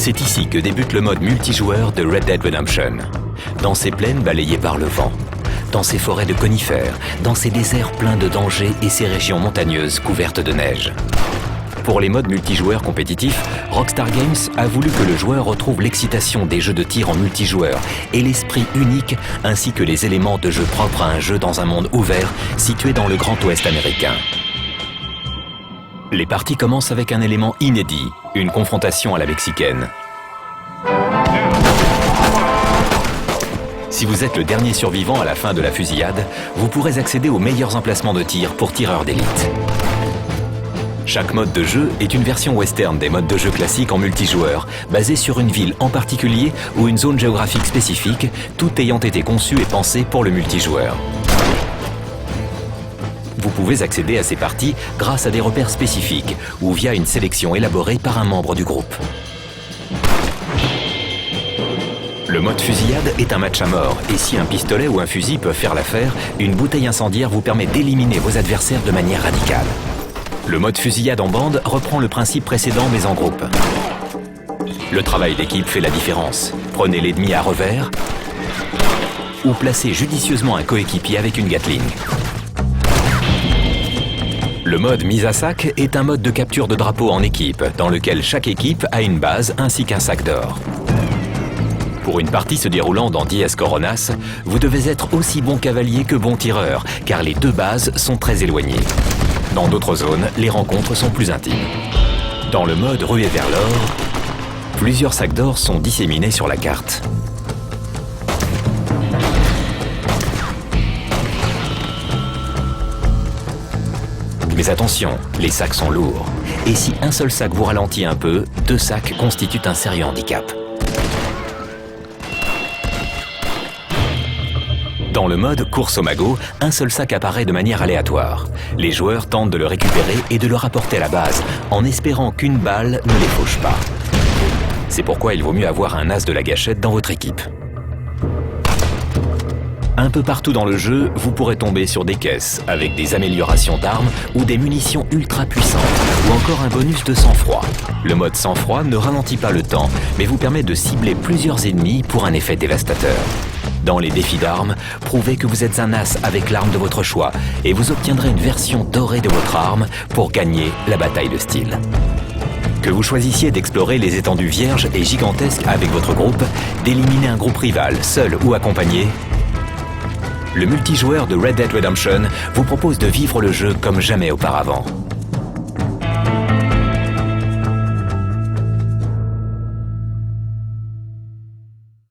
C'est ici que débute le mode multijoueur de Red Dead Redemption. Dans ces plaines balayées par le vent, dans ces forêts de conifères, dans ces déserts pleins de dangers et ces régions montagneuses couvertes de neige. Pour les modes multijoueurs compétitifs, Rockstar Games a voulu que le joueur retrouve l'excitation des jeux de tir en multijoueur et l'esprit unique ainsi que les éléments de jeu propres à un jeu dans un monde ouvert situé dans le Grand Ouest américain. Les parties commencent avec un élément inédit, une confrontation à la mexicaine. Si vous êtes le dernier survivant à la fin de la fusillade, vous pourrez accéder aux meilleurs emplacements de tir pour tireurs d'élite. Chaque mode de jeu est une version western des modes de jeu classiques en multijoueur, basée sur une ville en particulier ou une zone géographique spécifique, tout ayant été conçu et pensé pour le multijoueur. Vous pouvez accéder à ces parties grâce à des repères spécifiques ou via une sélection élaborée par un membre du groupe. Le mode fusillade est un match à mort et si un pistolet ou un fusil peuvent faire l'affaire, une bouteille incendiaire vous permet d'éliminer vos adversaires de manière radicale. Le mode fusillade en bande reprend le principe précédent mais en groupe. Le travail d'équipe fait la différence. Prenez l'ennemi à revers ou placez judicieusement un coéquipier avec une Gatling. Le mode mise à sac est un mode de capture de drapeau en équipe, dans lequel chaque équipe a une base ainsi qu'un sac d'or. Pour une partie se déroulant dans Diez Coronas, vous devez être aussi bon cavalier que bon tireur, car les deux bases sont très éloignées. Dans d'autres zones, les rencontres sont plus intimes. Dans le mode ruée vers l'or, plusieurs sacs d'or sont disséminés sur la carte. Mais attention, les sacs sont lourds. Et si un seul sac vous ralentit un peu, deux sacs constituent un sérieux handicap. Dans le mode course au magot, un seul sac apparaît de manière aléatoire. Les joueurs tentent de le récupérer et de le rapporter à la base, en espérant qu'une balle ne les fauche pas. C'est pourquoi il vaut mieux avoir un as de la gâchette dans votre équipe. Un peu partout dans le jeu, vous pourrez tomber sur des caisses avec des améliorations d'armes ou des munitions ultra puissantes ou encore un bonus de sang-froid. Le mode sang-froid ne ralentit pas le temps, mais vous permet de cibler plusieurs ennemis pour un effet dévastateur. Dans les défis d'armes, prouvez que vous êtes un as avec l'arme de votre choix et vous obtiendrez une version dorée de votre arme pour gagner la bataille de style. Que vous choisissiez d'explorer les étendues vierges et gigantesques avec votre groupe, d'éliminer un groupe rival, seul ou accompagné, le multijoueur de Red Dead Redemption vous propose de vivre le jeu comme jamais auparavant.